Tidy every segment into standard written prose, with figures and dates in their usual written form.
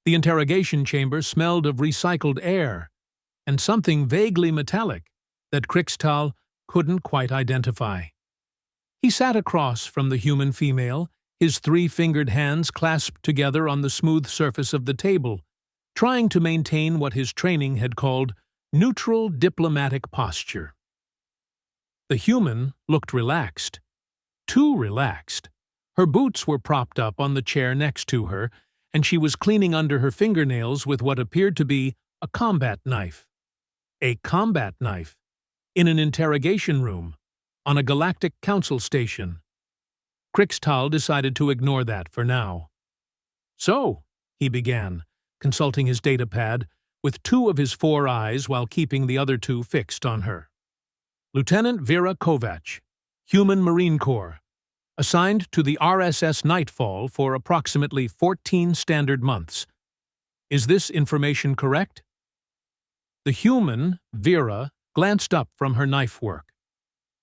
The interrogation chamber smelled of recycled air and something vaguely metallic that Krikstal couldn't quite identify. He sat across from the human female, his three-fingered hands clasped together on the smooth surface of the table, trying to maintain what his training had called neutral diplomatic posture. The human looked relaxed. Too relaxed. Her boots were propped up on the chair next to her, and she was cleaning under her fingernails with what appeared to be a combat knife. A combat knife. In an interrogation room. On a galactic council station. Krikstal decided to ignore that for now. "So," he began, consulting his datapad, with two of his four eyes while keeping the other two fixed on her. "Lieutenant Vera Kovac, Human Marine Corps, assigned to the RSS Nightfall for approximately 14 standard months. Is this information correct?" The human, Vera, glanced up from her knife work.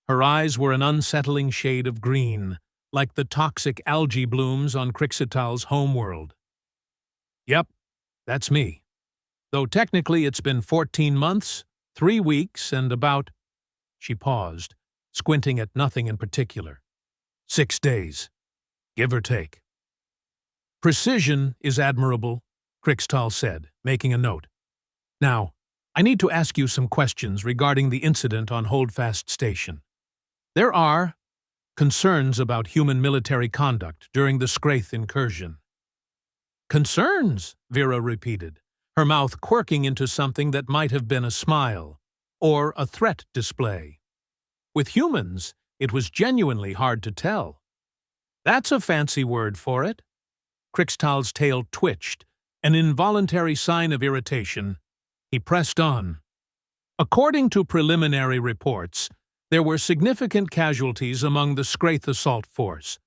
Her eyes were an unsettling shade of green, like the toxic algae blooms on Krikstal's homeworld. "Yep, that's me. Though technically it's been 14 months, 3 weeks, and about—" She paused, squinting at nothing in particular. 6 days, give or take." "Precision is admirable," Krikstal said, making a note. "Now, I need to ask you some questions regarding the incident on Holdfast Station. There are concerns about human military conduct during the Scraith incursion." "Concerns?" Vera repeated, her mouth quirking into something that might have been a smile, or a threat display. With humans, it was genuinely hard to tell. "That's a fancy word for it." Krikstal's tail twitched, an involuntary sign of irritation. He pressed on. "According to preliminary reports, there were significant casualties among the Scraith assault force.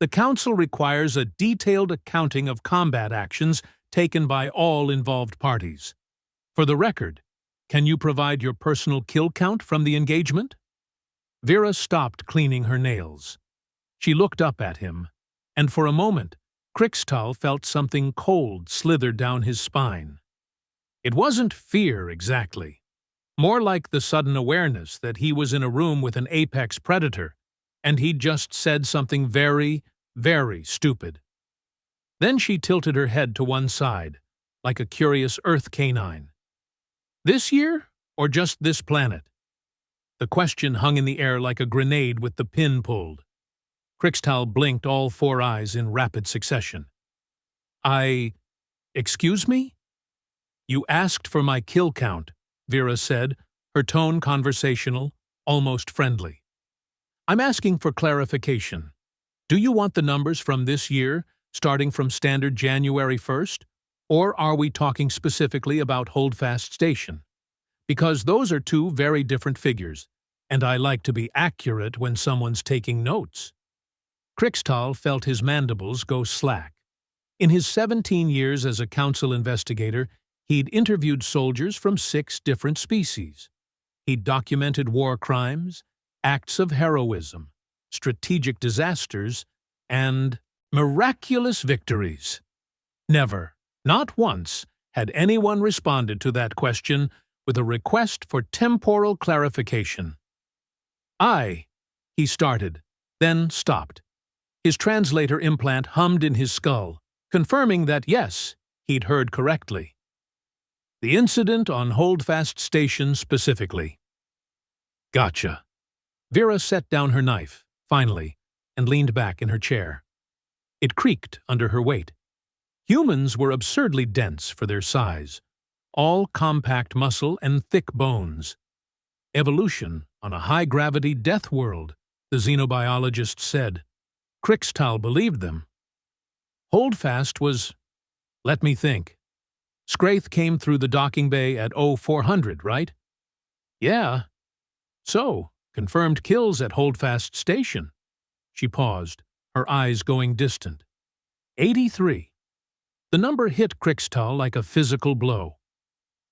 The Council requires a detailed accounting of combat actions taken by all involved parties. For the record, can you provide your personal kill count from the engagement?" Vera stopped cleaning her nails. She looked up at him, and for a moment, Krikstal felt something cold slither down his spine. It wasn't fear exactly. More like the sudden awareness that he was in a room with an apex predator, and he'd just said something very, very stupid. Then she tilted her head to one side, like a curious Earth canine. "This year, or just this planet?" The question hung in the air like a grenade with the pin pulled. Krikstal blinked all four eyes in rapid succession. Excuse me?" "You asked for my kill count," Vera said, her tone conversational, almost friendly. "I'm asking for clarification. Do you want the numbers from this year, starting from standard January 1st, or are we talking specifically about Holdfast Station? Because those are two very different figures, and I like to be accurate when someone's taking notes." Krikstal felt his mandibles go slack. In his 17 years as a council investigator, he'd interviewed soldiers from 6 different species. He'd documented war crimes, acts of heroism, strategic disasters, and miraculous victories. Never, not once, had anyone responded to that question with a request for temporal clarification. He started, then stopped. His translator implant hummed in his skull, confirming that yes, he'd heard correctly. "The incident on Holdfast Station specifically." "Gotcha." Vera set down her knife, finally, and leaned back in her chair. It creaked under her weight. Humans were absurdly dense for their size, all compact muscle and thick bones. Evolution on a high-gravity death world, the xenobiologist said. Krikstal believed them. Holdfast was— let me think. Scraith came through the docking bay at 0400, right? Yeah. So, confirmed kills at Holdfast Station. She paused, her eyes going distant. 83. The number hit Krikstal like a physical blow.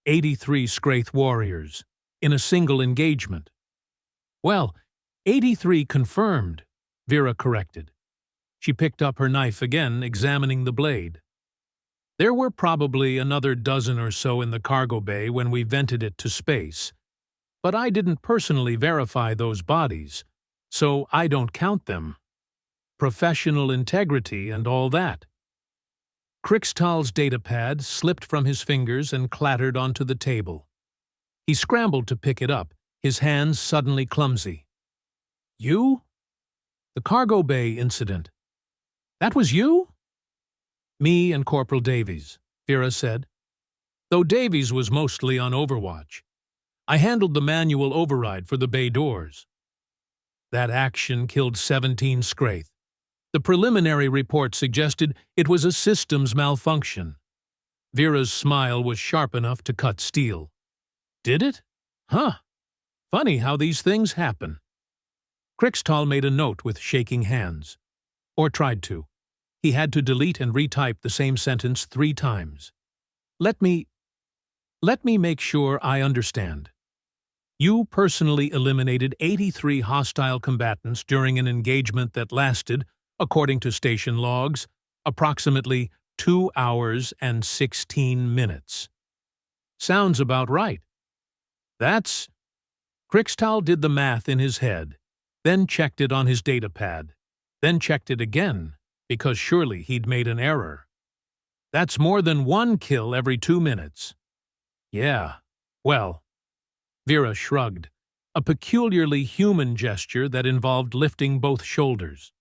83 Scraith warriors, in a single engagement. Well, 83 confirmed, Vera corrected. She picked up her knife again, examining the blade. There were probably another dozen or so in the cargo bay when we vented it to space, but I didn't personally verify those bodies, so I don't count them. Professional integrity and all that. Krikstal's datapad slipped from his fingers and clattered onto the table. He scrambled to pick it up, his hands suddenly clumsy. You? The cargo bay incident. That was you? Me and Corporal Davies, Vera said. Though Davies was mostly on overwatch. I handled the manual override for the bay doors. That action killed 17 Scraith. The preliminary report suggested it was a systems malfunction. Vera's smile was sharp enough to cut steel. Did it? Huh. Funny how these things happen. Krikstal made a note with shaking hands. Or tried to. He had to delete and retype the same sentence 3 times. Let me make sure I understand. You personally eliminated 83 hostile combatants during an engagement that lasted, according to station logs, approximately 2 hours and 16 minutes. Sounds about right. That's... Krikstal did the math in his head, then checked it on his datapad, then checked it again, because surely he'd made an error. That's more than 1 kill every 2 minutes. Yeah, well... Vera shrugged, a peculiarly human gesture that involved lifting both shoulders.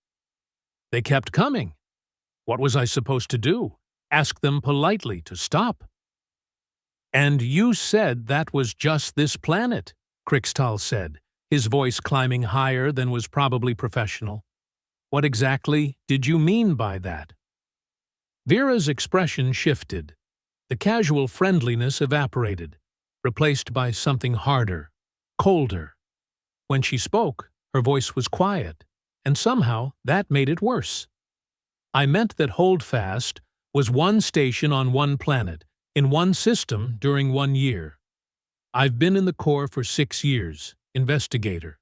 They kept coming. What was I supposed to do? Ask them politely to stop. And you said that was just this planet, Krikstal said, his voice climbing higher than was probably professional. What exactly did you mean by that? Vera's expression shifted. The casual friendliness evaporated, replaced by something harder, colder. When she spoke, her voice was quiet, and somehow that made it worse. I meant that Holdfast was 1 station on 1 planet, in 1 system during 1 year. I've been in the Corps for 6 years, investigator.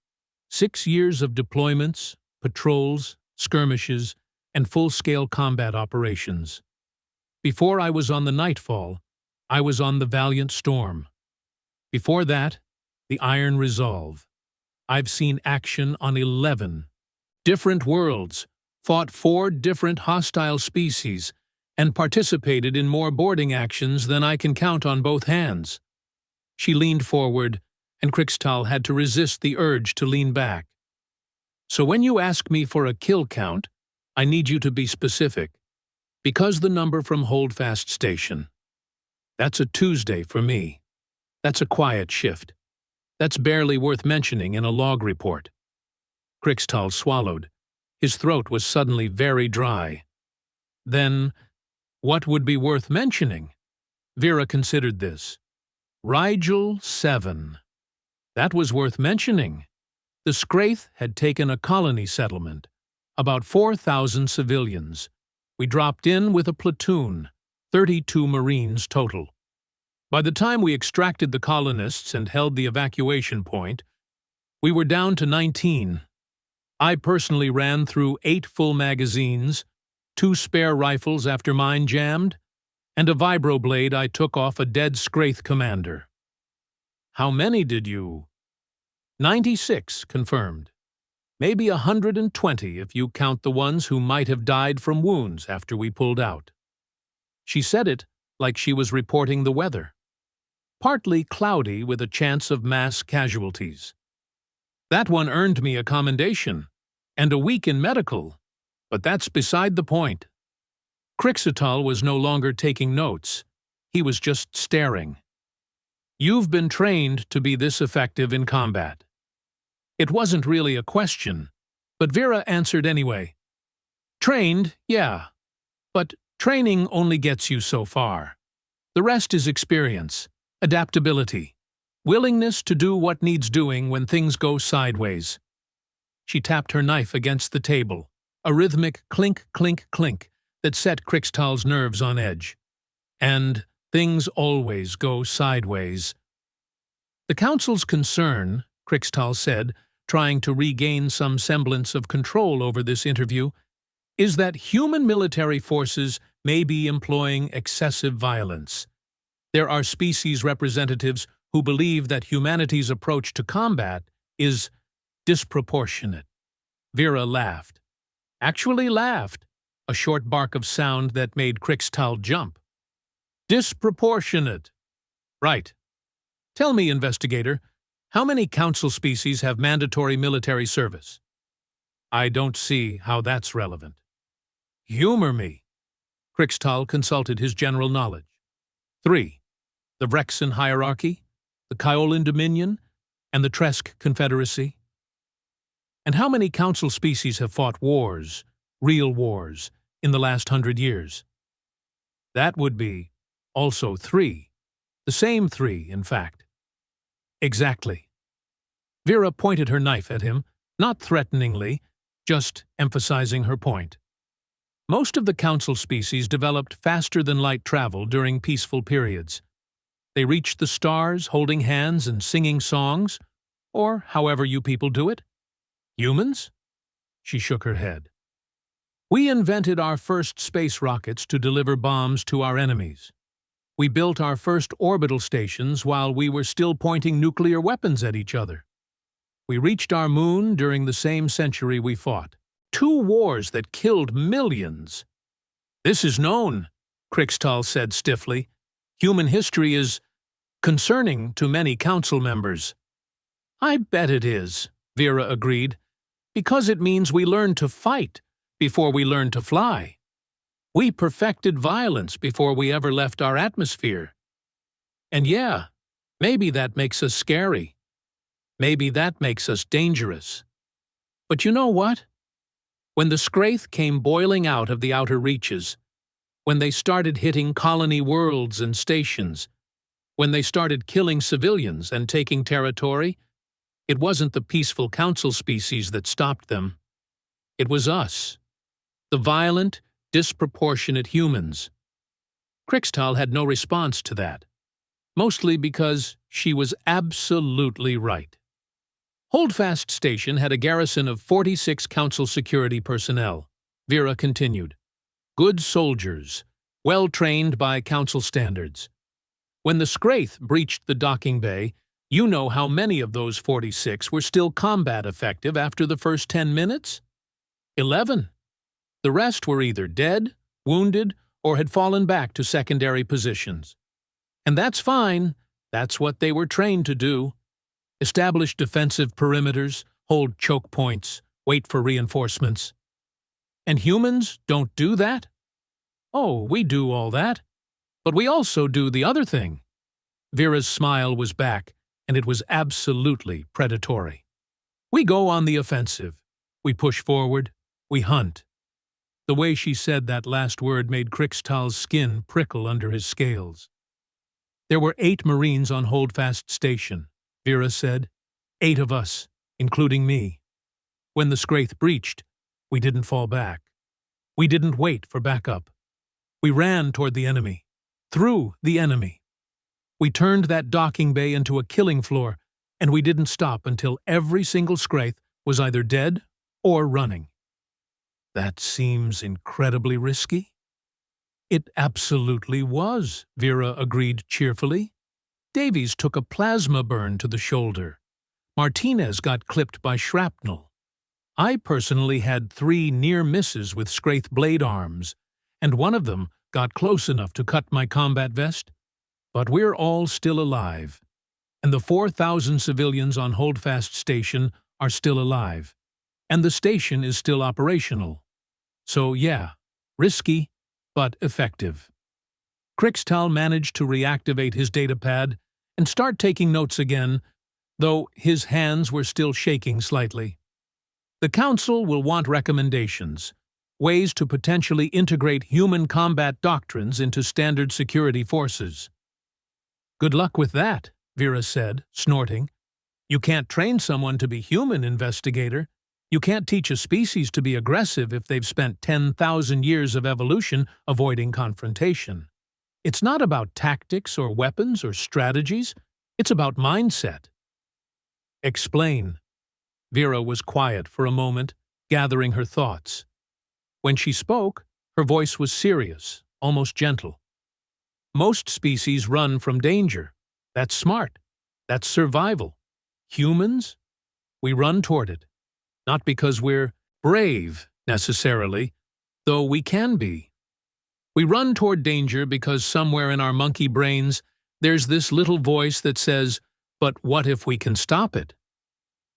6 years of deployments, patrols, skirmishes, and full-scale combat operations. Before I was on the Nightfall, I was on the Valiant Storm. Before that, the Iron Resolve. I've seen action on 11 different worlds, fought 4 different hostile species, and participated in more boarding actions than I can count on both hands. She leaned forward, and Krikstal had to resist the urge to lean back. So when you ask me for a kill count, I need you to be specific, because the number from Holdfast Station. That's a Tuesday for me. That's a quiet shift. That's barely worth mentioning in a log report. Krikstal swallowed. His throat was suddenly very dry. Then, what would be worth mentioning? Vera considered this. Rigel 7. That was worth mentioning. The Scraith had taken a colony settlement, about 4,000 civilians. We dropped in with a platoon, 32 Marines total. By the time we extracted the colonists and held the evacuation point, we were down to 19. I personally ran through 8 full magazines, 2 spare rifles after mine jammed, and a vibroblade I took off a dead Scraith commander. How many did you? 96, confirmed. Maybe 120 if you count the ones who might have died from wounds after we pulled out. She said it like she was reporting the weather. Partly cloudy with a chance of mass casualties. That one earned me a commendation, and a week in medical, but that's beside the point. Krikstal was no longer taking notes. He was just staring. You've been trained to be this effective in combat. It wasn't really a question, but Vera answered anyway. Trained, yeah, but training only gets you so far. The rest is experience. Adaptability, willingness to do what needs doing when things go sideways. She tapped her knife against the table, a rhythmic clink, clink, clink that set Krikstal's nerves on edge. And things always go sideways. The Council's concern, Krikstal said, trying to regain some semblance of control over this interview, is that human military forces may be employing excessive violence. There are species representatives who believe that humanity's approach to combat is disproportionate. Vera laughed. Actually laughed, a short bark of sound that made Crixtal jump. Disproportionate. Right. Tell me, investigator, how many council species have mandatory military service? I don't see how that's relevant. Humor me. Crixtal consulted his general knowledge. 3. The Vrexan hierarchy, the Kyolan Dominion, and the Tresk Confederacy. And how many council species have fought wars, real wars, in the last 100 years? That would be also 3. The same 3, in fact. Exactly. Vera pointed her knife at him, not threateningly, just emphasizing her point. Most of the council species developed faster-than-light travel during peaceful periods. They reached the stars holding hands and singing songs, or however you people do it. Humans? She shook her head. We invented our first space rockets to deliver bombs to our enemies. We built our first orbital stations while we were still pointing nuclear weapons at each other. We reached our moon during the same century we fought. 2 wars that killed millions. This is known, Crixtal said stiffly. Human history is concerning to many council members. I bet it is, Vera agreed, because it means we learned to fight before we learned to fly. We perfected violence before we ever left our atmosphere. And yeah, maybe that makes us scary. Maybe that makes us dangerous. But you know what? When the Scraith came boiling out of the outer reaches, when they started hitting colony worlds and stations, when they started killing civilians and taking territory, it wasn't the peaceful council species that stopped them. It was us, the violent, disproportionate humans. Crixtal had no response to that, mostly because she was absolutely right. Holdfast Station had a garrison of 46 council security personnel. Vera continued. Good soldiers, well trained by council standards. When the Scraith breached the docking bay, you know how many of those 46 were still combat effective after the first 10 minutes? 11. The rest were either dead, wounded, or had fallen back to secondary positions. And that's fine. That's what they were trained to do. Establish defensive perimeters, hold choke points, wait for reinforcements. And humans don't do that? Oh, we do all that. But we also do the other thing. Vera's smile was back, and it was absolutely predatory. We go on the offensive. We push forward. We hunt. The way she said that last word made Crixtal's skin prickle under his scales. There were 8 Marines on Holdfast Station, Vera said. 8 of us, including me. When the Scraith breached, we didn't fall back. We didn't wait for backup. We ran toward the enemy. Through the enemy. We turned that docking bay into a killing floor, and we didn't stop until every single Scraith was either dead or running. That seems incredibly risky. It absolutely was, Vera agreed cheerfully. Davies took a plasma burn to the shoulder. Martinez got clipped by shrapnel. I personally had 3 near misses with Scraith blade arms, and one of them got close enough to cut my combat vest. But we're all still alive, and the 4,000 civilians on Holdfast Station are still alive, and the station is still operational. So yeah, risky, but effective. Crixtal managed to reactivate his datapad and start taking notes again, though his hands were still shaking slightly. The Council will want recommendations, ways to potentially integrate human combat doctrines into standard security forces. Good luck with that, Vera said, snorting. You can't train someone to be human, investigator. You can't teach a species to be aggressive if they've spent 10,000 years of evolution avoiding confrontation. It's not about tactics or weapons or strategies. It's about mindset. Explain. Vera was quiet for a moment, gathering her thoughts. When she spoke, her voice was serious, almost gentle. Most species run from danger. That's smart. That's survival. Humans? We run toward it. Not because we're brave, necessarily, though we can be. We run toward danger because somewhere in our monkey brains there's this little voice that says, "But what if we can stop it?"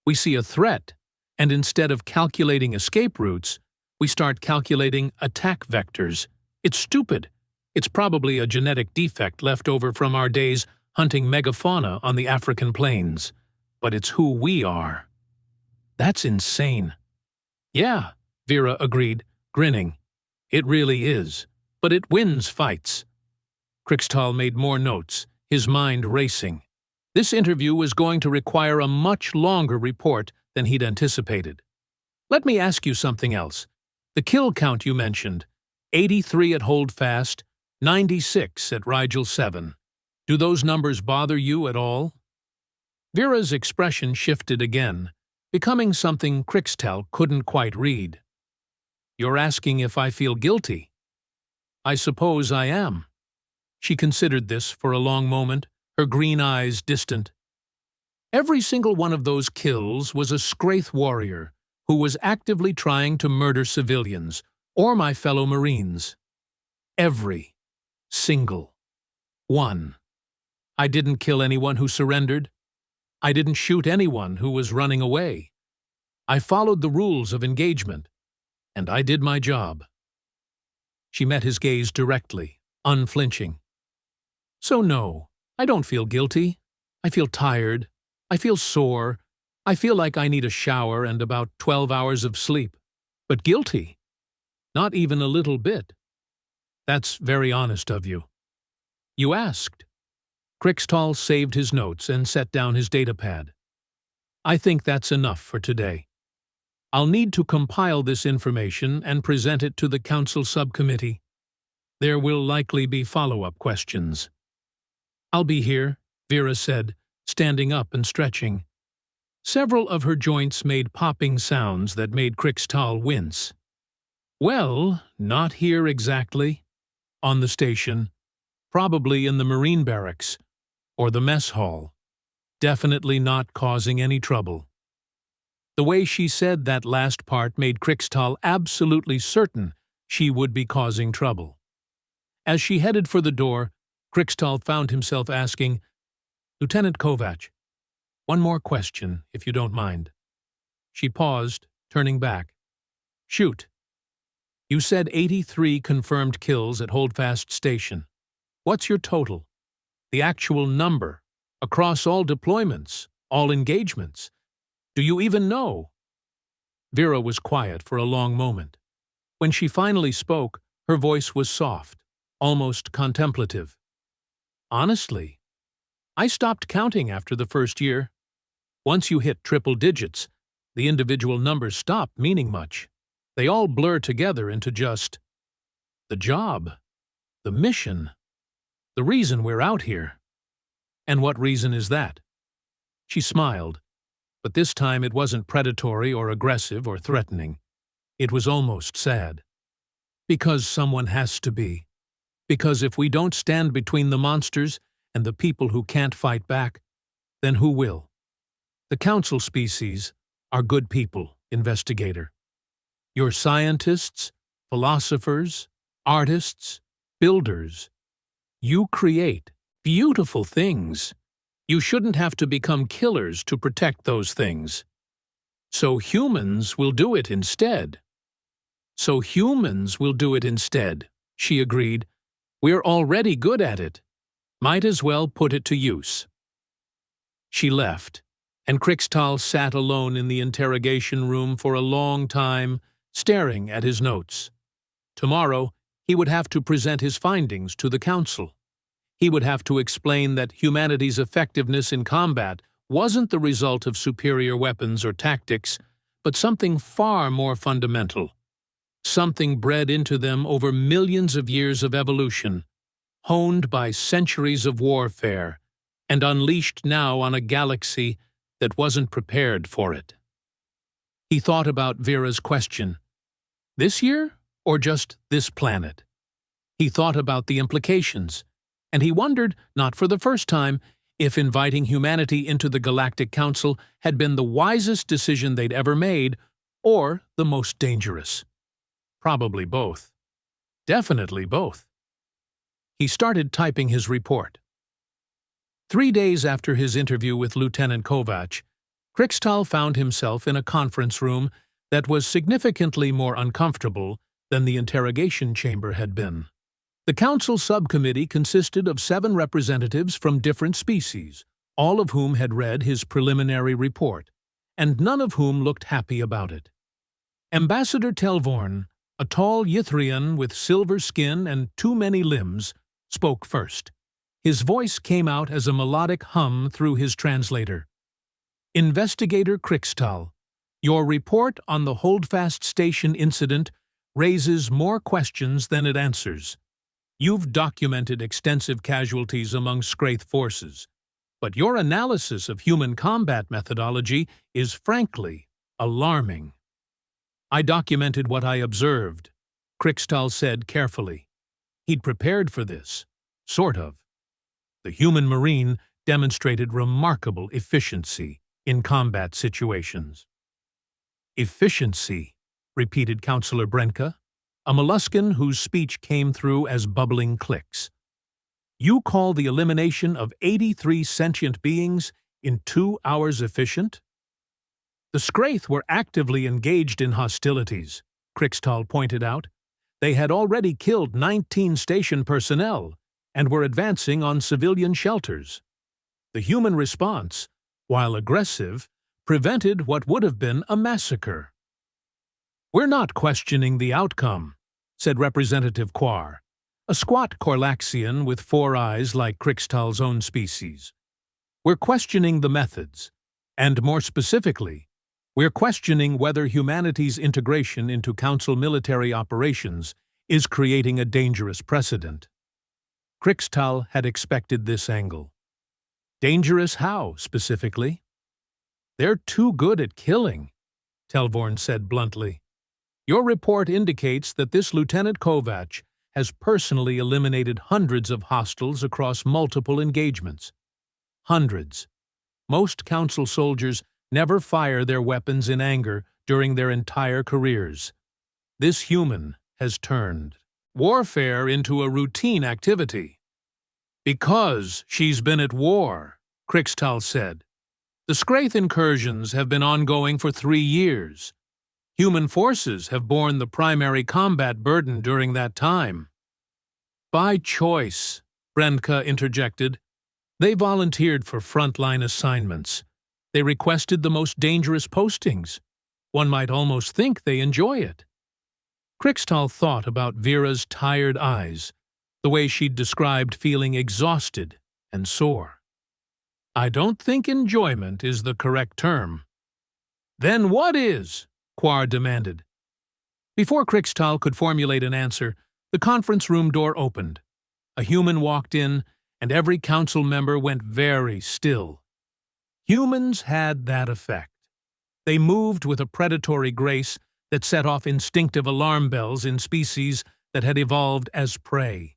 We see a threat, and instead of calculating escape routes, we start calculating attack vectors. It's stupid. It's probably a genetic defect left over from our days hunting megafauna on the African plains. But it's who we are. That's insane. Yeah, Vera agreed, grinning. It really is. But it wins fights. Crixtal made more notes, his mind racing. This interview was going to require a much longer report than he'd anticipated. Let me ask you something else. The kill count you mentioned, 83 at Holdfast, 96 at Rigel 7. Do those numbers bother you at all? Vera's expression shifted again, becoming something Crixtal couldn't quite read. You're asking if I feel guilty? I suppose I am. She considered this for a long moment, her green eyes distant. Every single one of those kills was a Scraith warrior who was actively trying to murder civilians or my fellow Marines. Every single one. I didn't kill anyone who surrendered. I didn't shoot anyone who was running away. I followed the rules of engagement, and I did my job. She met his gaze directly, unflinching. So no, I don't feel guilty. I feel tired. I feel sore. I feel like I need a shower and about 12 hours of sleep. But guilty? Not even a little bit. That's very honest of you. You asked. Crixtal saved his notes and set down his datapad. I think that's enough for today. I'll need to compile this information and present it to the Council Subcommittee. There will likely be follow-up questions. I'll be here, Vera said, standing up and stretching. Several of her joints made popping sounds that made Crixtal wince. Well, not here exactly. On the station. Probably in the Marine barracks. Or the mess hall. Definitely not causing any trouble. The way she said that last part made Crixtal absolutely certain she would be causing trouble. As she headed for the door, Crixtal found himself asking, "Lieutenant Kovac, one more question, if you don't mind." She paused, turning back. "Shoot. You said 83 confirmed kills at Holdfast Station. What's your total? The actual number, across all deployments, all engagements. Do you even know?" Vera was quiet for a long moment. When she finally spoke, her voice was soft, almost contemplative. "Honestly, I stopped counting after the first year. Once you hit triple digits, the individual numbers stop meaning much. They all blur together into just the job, the mission, the reason we're out here." "And what reason is that?" She smiled, but this time it wasn't predatory or aggressive or threatening. It was almost sad. "Because someone has to be. Because if we don't stand between the monsters and the people who can't fight back, then who will? The council species are good people, investigator. You're scientists, philosophers, artists, builders. You create beautiful things. You shouldn't have to become killers to protect those things. So humans will do it instead." "So humans will do it instead," she agreed. "We're already good at it. Might as well put it to use." She left, and Crixtal sat alone in the interrogation room for a long time, staring at his notes. Tomorrow, he would have to present his findings to the Council. He would have to explain that humanity's effectiveness in combat wasn't the result of superior weapons or tactics, but something far more fundamental. Something bred into them over millions of years of evolution, honed by centuries of warfare, and unleashed now on a galaxy that wasn't prepared for it. He thought about Vera's question. This year, or just this planet? He thought about the implications, and he wondered, not for the first time, if inviting humanity into the Galactic Council had been the wisest decision they'd ever made, or the most dangerous. Probably both. Definitely both. He started typing his report. 3 days after his interview with Lieutenant Kovac, Krikstal found himself in a conference room that was significantly more uncomfortable than the interrogation chamber had been. The council subcommittee consisted of 7 representatives from different species, all of whom had read his preliminary report, and none of whom looked happy about it. Ambassador Telvorn, a tall Ythrian with silver skin and too many limbs, spoke first. His voice came out as a melodic hum through his translator. Investigator Krikstal, your report on the Holdfast Station incident raises more questions than it answers. You've documented extensive casualties among Scraith forces, but your analysis of human combat methodology is frankly alarming. I documented what I observed, Krikstal said carefully. He'd prepared for this, sort of. The human Marine demonstrated remarkable efficiency in combat situations. Efficiency, repeated Councillor Brenka, a molluscan whose speech came through as bubbling clicks. You call the elimination of 83 sentient beings in 2 hours efficient? The Scraith were actively engaged in hostilities, Krikstal pointed out. They had already killed 19 station personnel and were advancing on civilian shelters. The human response, while aggressive, prevented what would have been a massacre. We're not questioning the outcome, said Representative Quar, a squat Korlaxian with 4 eyes like Krikstal's own species. We're questioning the methods, and more specifically, we're questioning whether humanity's integration into Council military operations is creating a dangerous precedent. Krikstal had expected this angle. Dangerous how, specifically? They're too good at killing, Telvorn said bluntly. Your report indicates that this Lieutenant Kovac has personally eliminated hundreds of hostiles across multiple engagements. Hundreds. Most Council soldiers never fire their weapons in anger during their entire careers. This human has turned warfare into a routine activity. Because she's been at war, Krikstal said. The Scraith incursions have been ongoing for 3 years. Human forces have borne the primary combat burden during that time. By choice, Brenka interjected. They volunteered for frontline assignments. They requested the most dangerous postings. One might almost think they enjoy it. Krikstal thought about Vera's tired eyes, the way she'd described feeling exhausted and sore. I don't think enjoyment is the correct term. Then what is? Quar demanded. Before Krikstal could formulate an answer, the conference room door opened. A human walked in, and every council member went very still. Humans had that effect. They moved with a predatory grace that set off instinctive alarm bells in species that had evolved as prey.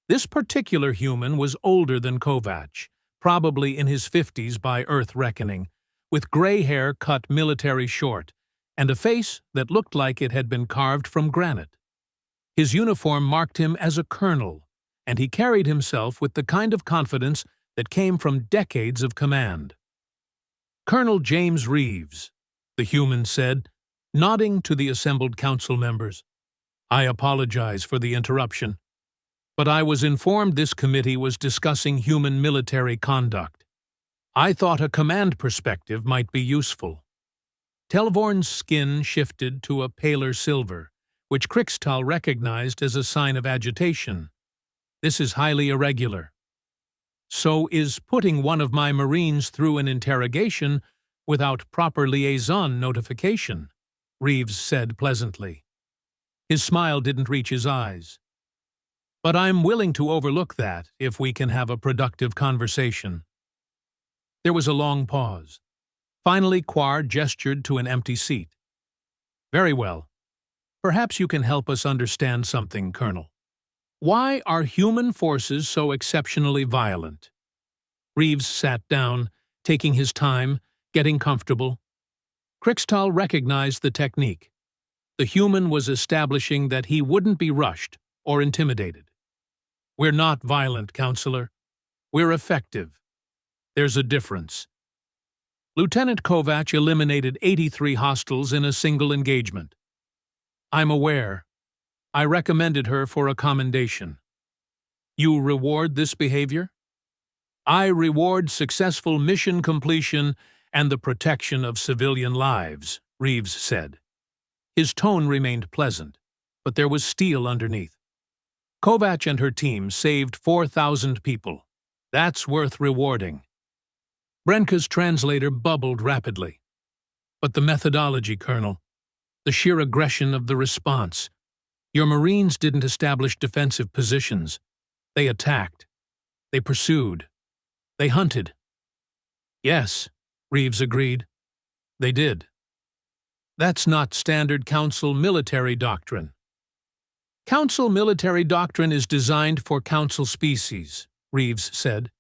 This particular human was older than Kovac, probably in his 50s by Earth reckoning, with gray hair cut military short, and a face that looked like it had been carved from granite. His uniform marked him as a colonel, and he carried himself with the kind of confidence that came from decades of command. Colonel James Reeves, the human said, nodding to the assembled council members. I apologize for the interruption, but I was informed this committee was discussing human military conduct. I thought a command perspective might be useful. Telvorn's skin shifted to a paler silver, which Krikstal recognized as a sign of agitation. This is highly irregular. So is putting one of my Marines through an interrogation without proper liaison notification, Reeves said pleasantly. His smile didn't reach his eyes. But I'm willing to overlook that if we can have a productive conversation. There was a long pause. Finally, Quar gestured to an empty seat. Very well. Perhaps you can help us understand something, Colonel. Why are human forces so exceptionally violent? Reeves sat down, taking his time, getting comfortable. Krikstal recognized the technique. The human was establishing that he wouldn't be rushed or intimidated. We're not violent, Counselor. We're effective. There's a difference. Lieutenant Kovac eliminated 83 hostiles in a single engagement. I'm aware. I recommended her for a commendation. You reward this behavior? I reward successful mission completion and the protection of civilian lives, Reeves said. His tone remained pleasant, but there was steel underneath. Kovac and her team saved 4,000 people. That's worth rewarding. Brenka's translator bubbled rapidly. But the methodology, Colonel, the sheer aggression of the response. Your Marines didn't establish defensive positions. They attacked. They pursued. They hunted. Yes, Reeves agreed. They did. That's not standard Council military doctrine. Council military doctrine is designed for Council species, Reeves said.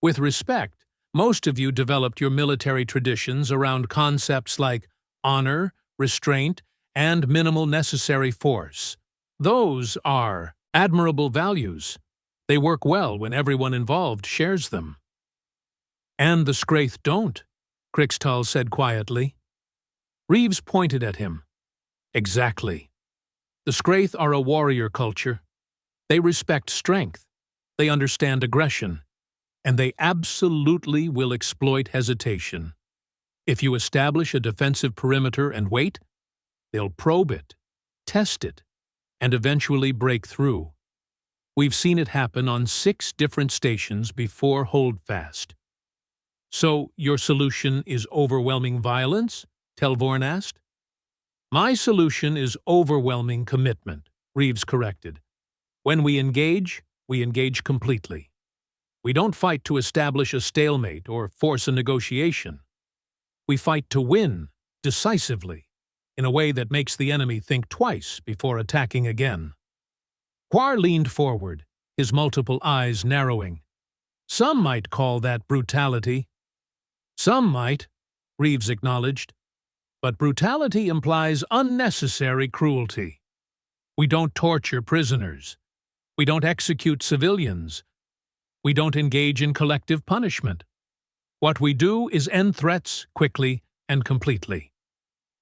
With respect, most of you developed your military traditions around concepts like honor, restraint, and minimal necessary force. Those are admirable values. They work well when everyone involved shares them. And the Scraith don't, Krikstal said quietly. Reeves pointed at him. Exactly. The Scraith are a warrior culture. They respect strength. They understand aggression. And they absolutely will exploit hesitation. If you establish a defensive perimeter and wait, they'll probe it, test it, and eventually break through. We've seen it happen on 6 different stations before Holdfast. So your solution is overwhelming violence? Telvorn asked. My solution is overwhelming commitment, Reeves corrected. When we engage completely. We don't fight to establish a stalemate or force a negotiation. We fight to win, decisively, in a way that makes the enemy think twice before attacking again. Quar leaned forward, his multiple eyes narrowing. Some might call that brutality. Some might, Reeves acknowledged. But brutality implies unnecessary cruelty. We don't torture prisoners. We don't execute civilians. We don't engage in collective punishment. What we do is end threats quickly and completely.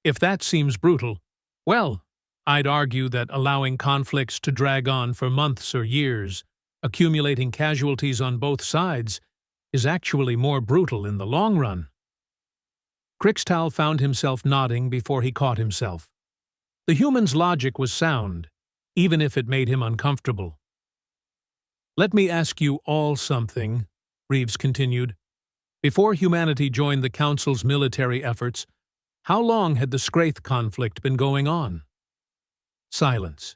If that seems brutal, well, I'd argue that allowing conflicts to drag on for months or years, accumulating casualties on both sides, is actually more brutal in the long run. Krikstal found himself nodding before he caught himself. The human's logic was sound, even if it made him uncomfortable. Let me ask you all something, Reeves continued. Before humanity joined the Council's military efforts, how long had the Scraith conflict been going on? Silence.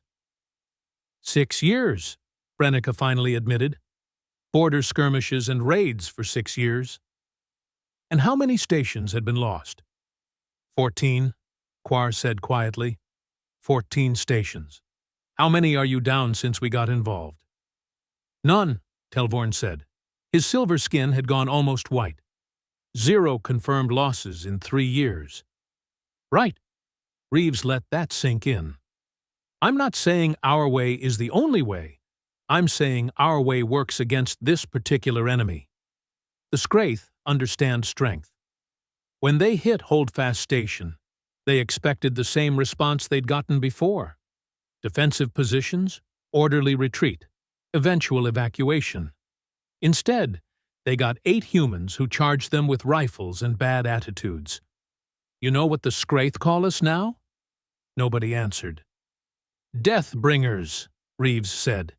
6 years, Brenka finally admitted. Border skirmishes and raids for 6 years. And how many stations had been lost? 14, Quar said quietly. 14 stations. How many are you down since we got involved? None, Telvorn said. His silver skin had gone almost white. 0 confirmed losses in 3 years. Right. Reeves let that sink in. I'm not saying our way is the only way. I'm saying our way works against this particular enemy. The Scraith understand strength. When they hit Holdfast Station, they expected the same response they'd gotten before. Defensive positions, orderly retreat, eventual evacuation. Instead, they got 8 humans who charged them with rifles and bad attitudes. You know what the Scraith call us now? Nobody answered. Death bringers, Reeves said.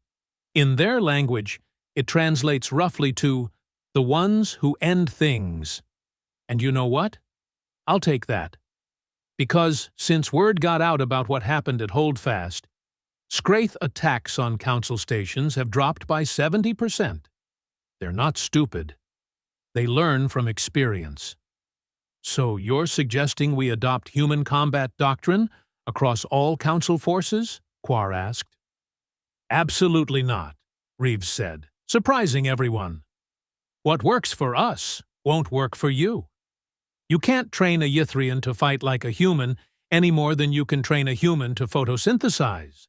In their language, it translates roughly to the ones who end things. And you know what? I'll take that. Because since word got out about what happened at Holdfast, Scraith attacks on Council stations have dropped by 70%. They're not stupid. They learn from experience. So you're suggesting we adopt human combat doctrine across all Council forces? Quar asked. Absolutely not, Reeves said, surprising everyone. What works for us won't work for you. You can't train a Ythrian to fight like a human any more than you can train a human to photosynthesize.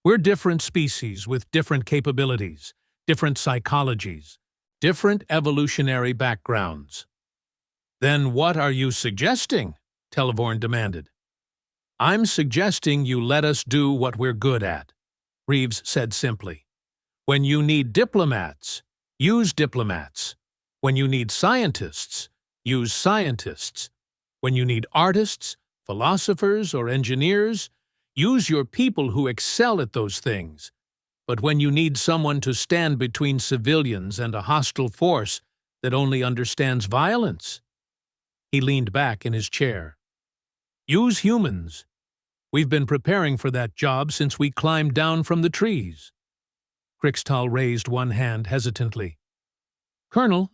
We're different species with different capabilities, different psychologies, different evolutionary backgrounds. Then what are you suggesting? Televorn demanded. I'm suggesting you let us do what we're good at, Reeves said simply. When you need diplomats, use diplomats. When you need scientists, use scientists. When you need artists, philosophers, or engineers, use your people who excel at those things. But when you need someone to stand between civilians and a hostile force that only understands violence, he leaned back in his chair. Use humans. We've been preparing for that job since we climbed down from the trees. Crixtal raised one hand hesitantly. Colonel,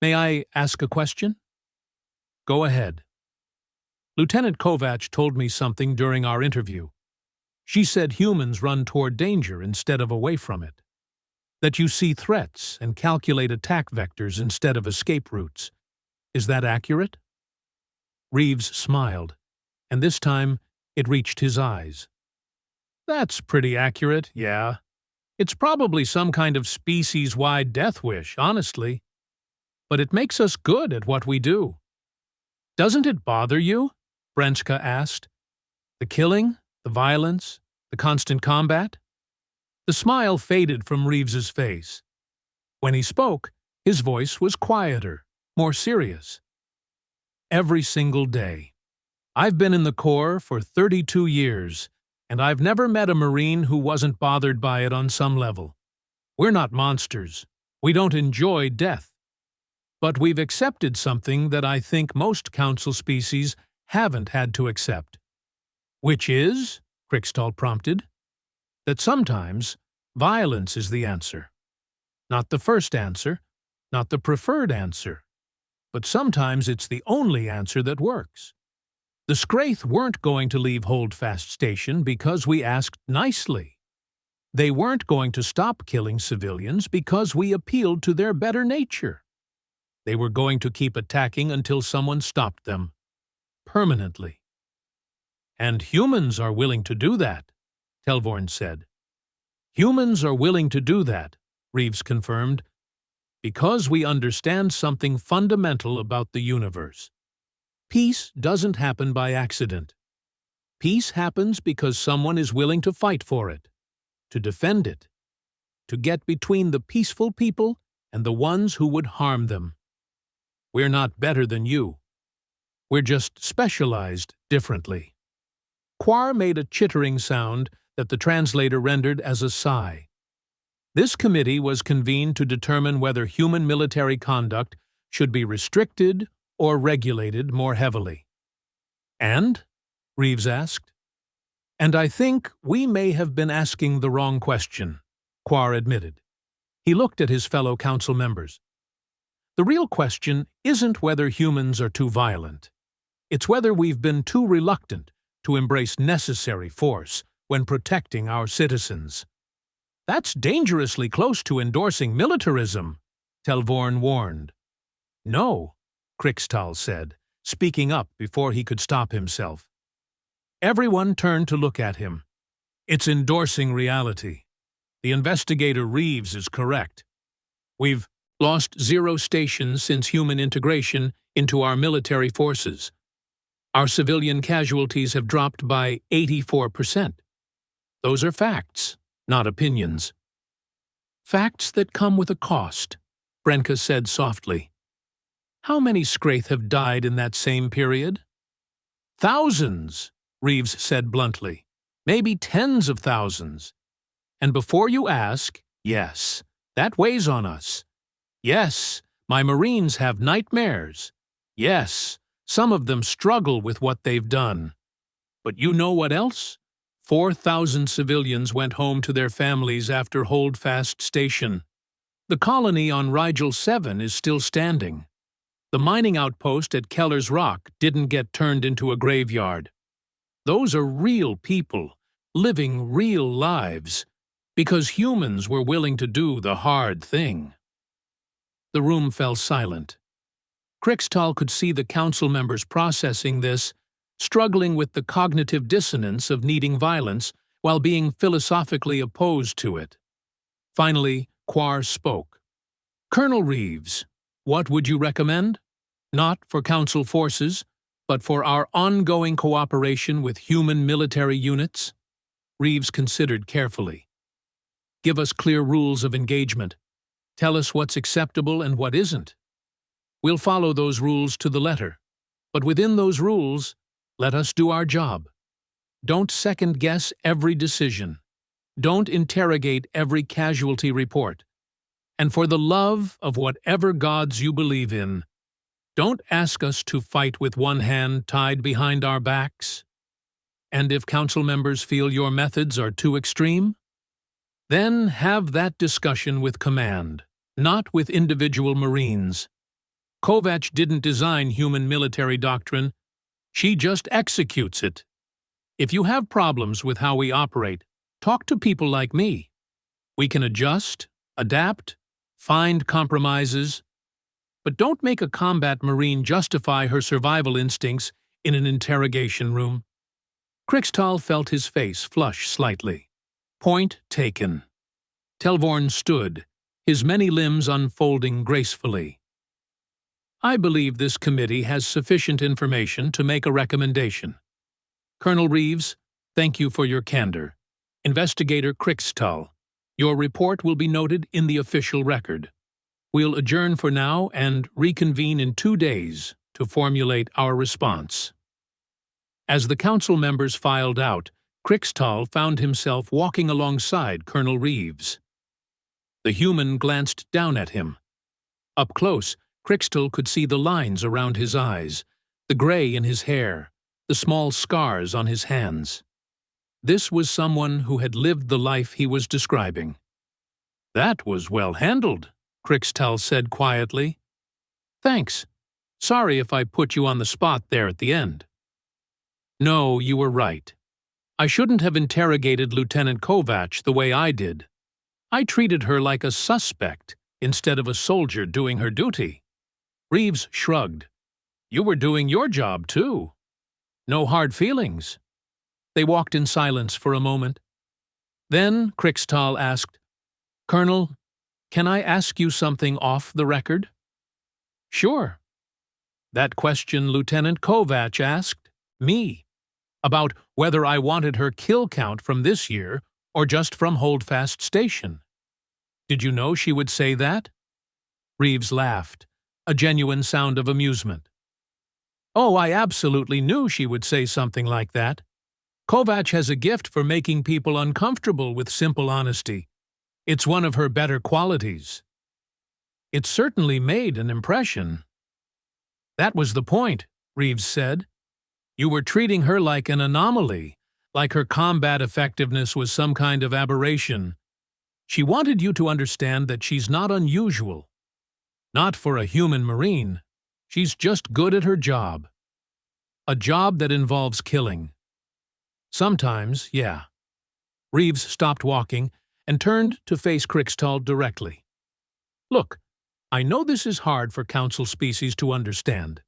may I ask a question? Go ahead. Lieutenant Kovac told me something during our interview. She said humans run toward danger instead of away from it. That you see threats and calculate attack vectors instead of escape routes. Is that accurate? Reeves smiled, and this time it reached his eyes. That's pretty accurate, yeah. It's probably some kind of species-wide death wish, honestly. But it makes us good at what we do. Doesn't it bother you? Brenchka asked. The killing, the violence, the constant combat? The smile faded from Reeves's face. When he spoke, his voice was quieter, more serious. Every single day. I've been in the Corps for 32 years, and I've never met a Marine who wasn't bothered by it on some level. We're not monsters. We don't enjoy death. But we've accepted something that I think most Council species haven't had to accept. Which is, Crixtal prompted, that sometimes violence is the answer. Not the first answer, not the preferred answer, but sometimes it's the only answer that works. The Scraith weren't going to leave Holdfast Station because we asked nicely. They weren't going to stop killing civilians because we appealed to their better nature. They were going to keep attacking until someone stopped them. Permanently. And humans are willing to do that, Televorn said. Humans are willing to do that, Reeves confirmed, because we understand something fundamental about the universe. Peace doesn't happen by accident. Peace happens because someone is willing to fight for it, to defend it, to get between the peaceful people and the ones who would harm them. We're not better than you. We're just specialized differently. Quar made a chittering sound that the translator rendered as a sigh. This committee was convened to determine whether human military conduct should be restricted or regulated more heavily. And? Reeves asked. And I think we may have been asking the wrong question, Quar admitted. He looked at his fellow council members. The real question isn't whether humans are too violent. It's whether we've been too reluctant to embrace necessary force when protecting our citizens. That's dangerously close to endorsing militarism, Televorn warned. No, Crixtal said, speaking up before he could stop himself. Everyone turned to look at him. It's endorsing reality. The investigator Reeves is correct. We've lost 0 stations since human integration into our military forces. Our civilian casualties have dropped by 84%. Those are facts, not opinions. Facts that come with a cost, Brenka said softly. How many Scraith have died in that same period? Thousands, Reeves said bluntly. Maybe tens of thousands. And before you ask, yes, that weighs on us. Yes, my Marines have nightmares. Yes, some of them struggle with what they've done. But you know what else? 4,000 civilians went home to their families after Holdfast Station. The colony on Rigel 7 is still standing. The mining outpost at Keller's Rock didn't get turned into a graveyard. Those are real people, living real lives, Because humans were willing to do the hard thing. The room fell silent. Krikstal could see the council members processing this, struggling with the cognitive dissonance of needing violence while being philosophically opposed to it. Finally, Quar spoke. "Colonel Reeves, what would you recommend? Not for council forces, but for our ongoing cooperation with human military units?" Reeves considered carefully. "Give us clear rules of engagement. Tell us what's acceptable and what isn't. We'll follow those rules to the letter. But within those rules, let us do our job. Don't second-guess every decision. Don't interrogate every casualty report. And for the love of whatever gods you believe in, don't ask us to fight with one hand tied behind our backs. And if council members feel your methods are too extreme, then have that discussion with command, not with individual Marines. Kovac didn't design human military doctrine. She just executes it. If you have problems with how we operate, talk to people like me. We can adjust, adapt, find compromises. But don't make a combat Marine justify her survival instincts in an interrogation room." Krikstal felt his face flush slightly. Point taken. Telvorn stood, his many limbs unfolding gracefully. "I believe this committee has sufficient information to make a recommendation. Colonel Reeves, thank you for your candor. Investigator Krikstal, your report will be noted in the official record. We'll adjourn for now and reconvene in 2 days to formulate our response." As the council members filed out, Krikstal found himself walking alongside Colonel Reeves. The human glanced down at him. Up close, Krikstal could see the lines around his eyes, the gray in his hair, the small scars on his hands. This was someone who had lived the life he was describing. "That was well handled," Krikstal said quietly. "Thanks. Sorry if I put you on the spot there at the end." "No, you were right. I shouldn't have interrogated Lieutenant Kovac the way I did. I treated her like a suspect instead of a soldier doing her duty." Reeves shrugged. "You were doing your job, too. No hard feelings." They walked in silence for a moment. Then Krikstal asked, "Colonel, can I ask you something off the record?" "Sure." "That question Lieutenant Kovac asked me, about whether I wanted her kill count from this year or just from Holdfast Station. Did you know she would say that?" Reeves laughed, a genuine sound of amusement. "Oh, I absolutely knew she would say something like that. Kovac has a gift for making people uncomfortable with simple honesty. It's one of her better qualities." "It certainly made an impression." "That was the point," Reeves said. "You were treating her like an anomaly, like her combat effectiveness was some kind of aberration. She wanted you to understand that she's not unusual. Not for a human Marine. She's just good at her job. A job that involves killing. Sometimes, yeah." Reeves stopped walking and turned to face Krikstal directly. "Look, I know this is hard for council species to understand.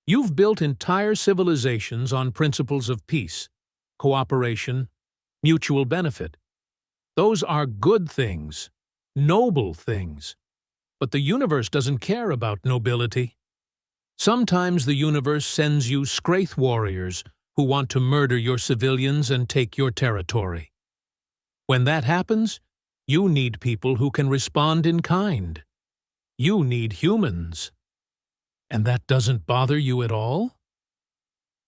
You've built entire civilizations on principles of peace, cooperation, mutual benefit. Those are good things, noble things. But the universe doesn't care about nobility. Sometimes the universe sends you Scraith warriors who want to murder your civilians and take your territory. When that happens, you need people who can respond in kind. You need humans. And that doesn't bother you at all?"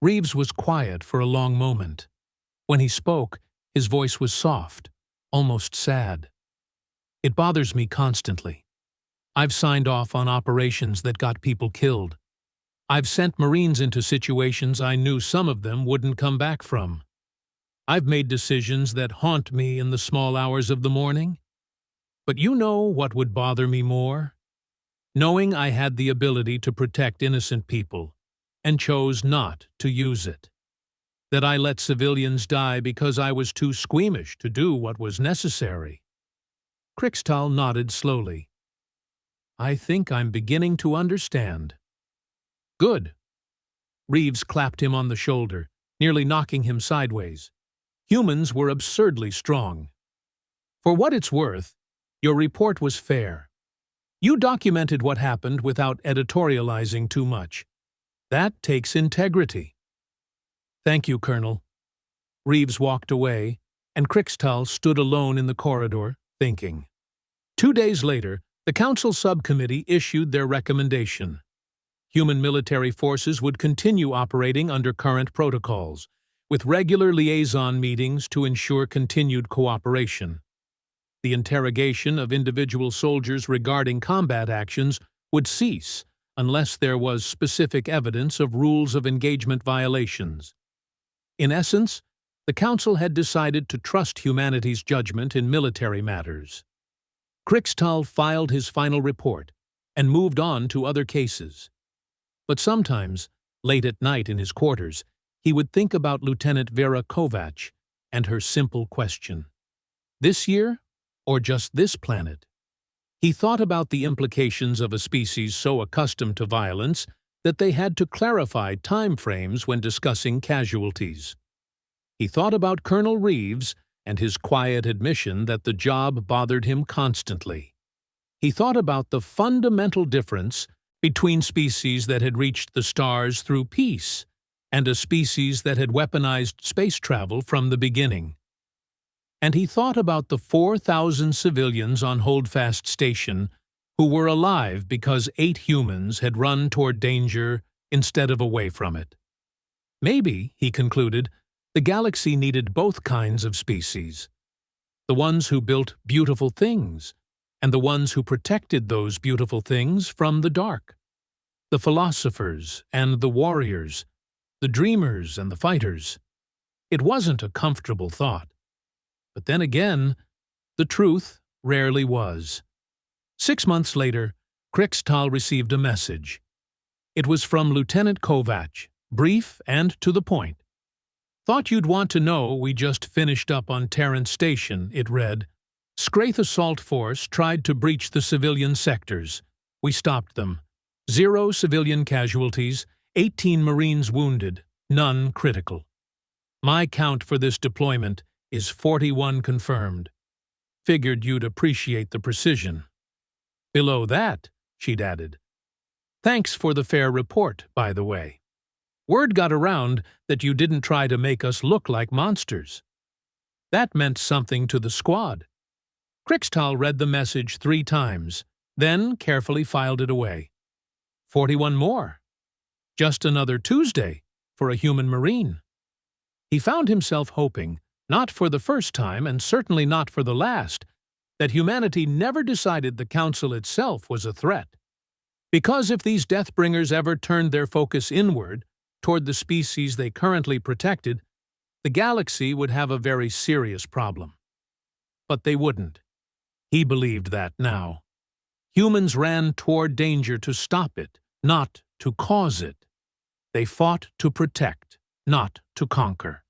Reeves was quiet for a long moment. When he spoke, his voice was soft, almost sad. "It bothers me constantly. I've signed off on operations that got people killed. I've sent Marines into situations I knew some of them wouldn't come back from. I've made decisions that haunt me in the small hours of the morning. But you know what would bother me more? Knowing I had the ability to protect innocent people and chose not to use it. that I let civilians die because I was too squeamish to do what was necessary. Crixtal nodded slowly. I think I'm beginning to understand. Good. Reeves clapped him on the shoulder, nearly knocking him sideways. Humans were absurdly strong. For what it's worth, your report was fair. You documented what happened without editorializing too much. That takes integrity. Thank you, Colonel. Reeves walked away, and Crixtal stood alone in the corridor, thinking. 2 days later, the Council Subcommittee issued their recommendation. Human military forces would continue operating under current protocols, with regular liaison meetings to ensure continued cooperation. The interrogation of individual soldiers regarding combat actions would cease unless there was specific evidence of rules of engagement violations. In essence, the Council had decided to trust humanity's judgment in military matters. Crixtal filed his final report and moved on to other cases. But sometimes, late at night in his quarters, he would think about Lieutenant Vera Kovac and her simple question. This year, or just this planet? He thought about the implications of a species so accustomed to violence that they had to clarify time frames when discussing casualties. He thought about Colonel Reeves and his quiet admission that the job bothered him constantly. He thought about the fundamental difference between species that had reached the stars through peace and a species that had weaponized space travel from the beginning. And he thought about the 4,000 civilians on Holdfast Station who were alive because 8 humans had run toward danger instead of away from it. Maybe, he concluded, the galaxy needed both kinds of species. The ones who built beautiful things, and the ones who protected those beautiful things from the dark. The philosophers and the warriors, the dreamers and the fighters. It wasn't a comfortable thought. But then again, the truth rarely was. 6 months later, Crixtal received a message. It was from Lieutenant Kovac, brief and to the point. Thought you'd want to know we just finished up on Terran Station, it read. Scraith assault force tried to breach the civilian sectors. We stopped them. 0 civilian casualties, 18 Marines wounded, none critical. My count for this deployment is 41 confirmed. Figured you'd appreciate the precision. Below that, she'd added. Thanks for the fair report, by the way. Word got around that you didn't try to make us look like monsters. That meant something to the squad. Crixtal read the message 3 times, then carefully filed it away. 41 more. Just another Tuesday for a human Marine. He found himself hoping, not for the first time and certainly not for the last, that humanity never decided the Council itself was a threat. Because if these Deathbringers ever turned their focus inward, toward the species they currently protected, the galaxy would have a very serious problem. But they wouldn't. He believed that now. Humans ran toward danger to stop it, not to cause it. They fought to protect, not to conquer.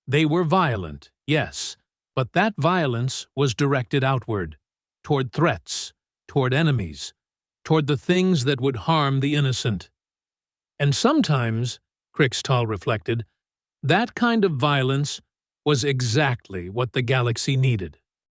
They were violent, yes, but that violence was directed outward, toward threats, toward enemies, toward the things that would harm the innocent. And sometimes, Crixtal reflected, that kind of violence was exactly what the galaxy needed.